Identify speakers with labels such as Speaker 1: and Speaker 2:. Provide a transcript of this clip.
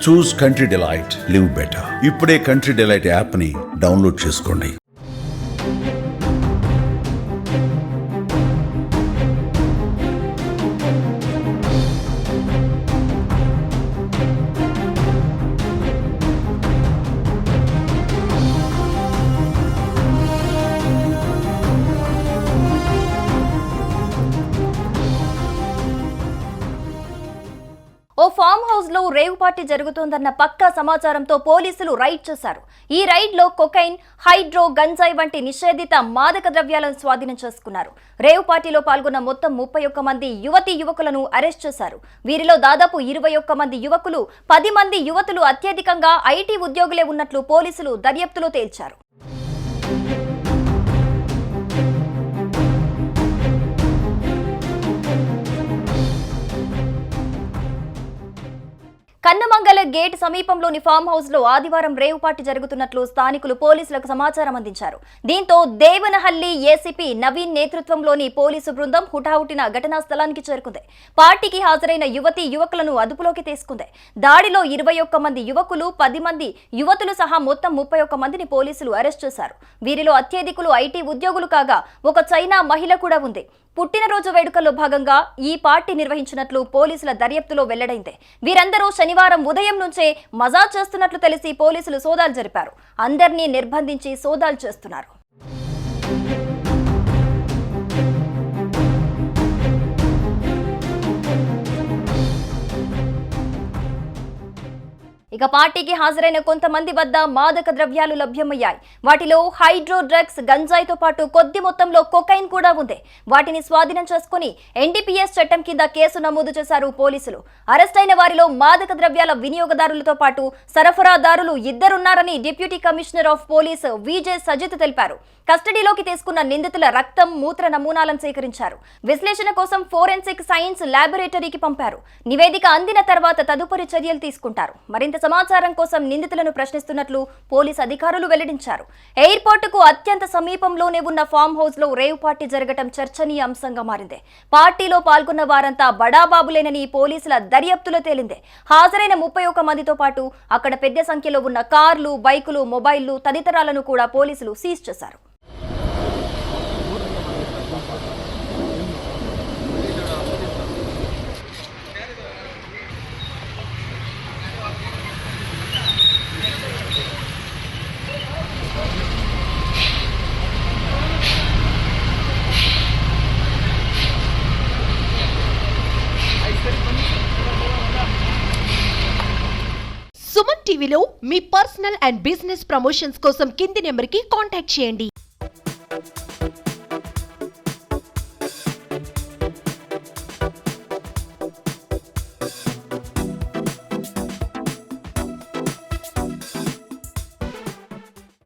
Speaker 1: చూస్ country delight, live better. ఇప్పుడే country delight app ని download చేసుకోండి.
Speaker 2: ఓ ఫామ్ హౌస్ లో రేవ్ పార్టీ జరుగుతోందన్న పక్కా సమాచారంతో పోలీసులు రైడ్ చేశారు. ఈ రైడ్ లో కొకైన్, హైడ్రో, గంజాయి వంటి నిషేధిత మాదక ద్రవ్యాలను స్వాధీనం చేసుకున్నారు. రేవ్ పార్టీలో పాల్గొన్న మొత్తం 31 మంది యువకులను అరెస్ట్ చేశారు. వీరిలో దాదాపు 21 మంది యువకులు, 10 మంది యువతులు అత్యధికంగా ఐటీ ఉద్యోగులే ఉన్నట్లు పోలీసులు దర్యాప్తులో తేల్చారు. కన్నమంగళ గేట్ సమీపంలోని ఫామ్ హౌస్ లో ఆదివారం రేవ్ పార్టీ జరుగుతున్నట్లు స్థానికులు పోలీసులకు సమాచారం అందించారు. దీంతో దేవనహల్లి ఏసీపీ నవీన్ నేతృత్వంలోని పోలీసు బృందం హుటాహుటిన ఘటనా స్థలానికి చేరుకుంది. పార్టీకి హాజరైన యువకులను అదుపులోకి తీసుకుంది. దాడిలో 21 మంది యువకులు, 10 మంది యువతులు సహా మొత్తం 31 మందిని పోలీసులు అరెస్ట్ చేశారు. వీరిలో అత్యధికులు ఐటీ ఉద్యోగులు కాగా ఒక చైనా మహిళ కూడా ఉంది. పుట్టినరోజు వేడుకల్లో భాగంగా ఈ పార్టీ నిర్వహించినట్లు పోలీసుల దర్యాప్తులో వెల్లడైంది. వీరందరూ శనివారం ఉదయం నుంచే మజా చేస్తున్నట్లు తెలిసి పోలీసులు సోదాలు జరిపారు. అందరినీ నిర్బంధించి సోదాలు చేస్తున్నారు. ఇక పార్టీకి హాజరైన కొంతమంది వద్ద మాదక ద్రవ్యాలు లభ్యమయ్యాయి. వాటిలో హైడ్రో డ్రగ్స్, గంజాయితో పాటు కొద్ది మొత్తంలో కొకైన్ కూడా ఉంది. వాటిని స్వాధీనం చేసుకుని ఎన్డీపీఎస్ చట్టం కింద కేసు నమోదు చేశారు పోలీసులు. అరెస్ట్ అయిన వారిలో మాదక ద్రవ్యాల వినియోగదారులతో పాటు సరఫరాదారులు ఇద్దరున్నారని deputy commissioner of police V J Sajith తెలిపారు. కస్టడీలోకి తీసుకున్న నిందితుల రక్తం, మూత్ర నమూనాలను సేకరించారు. విశ్లేషణ కోసం ఫోరెన్సిక్ సైన్స్ ల్యాబొరేటరీకి పంపారు. నివేదిక అందిన తర్వాత తదుపరి చర్యలు తీసుకుంటారు. మరింత సమాచారం కోసం నిందితులను ప్రశ్నిస్తున్నట్లు పోలీసు అధికారులు వెల్లడించారు. ఎయిర్పోర్టుకు అత్యంత సమీపంలోనే ఉన్న ఫామ్ హౌస్ లో రేవ్ పార్టీ జరగడం చర్చనీయాంశంగా మారింది. పార్టీలో పాల్గొన్న వారంతా బడాబాబులేనని పోలీసుల దర్యాప్తులో తేలింది. హాజరైన 31 మందితో పాటు అక్కడ పెద్ద సంఖ్యలో ఉన్న కార్లు, బైకులు, మొబైళ్లు తదితరాలను కూడా పోలీసులు సీజ్ చేశారు.
Speaker 3: సుమన్ టీవీలో మీ పర్సనల్ అండ్ బిజినెస్ ప్రమోషన్స్ కోసం కింది నెంబర్కి కాంటాక్ట్ చేయండి.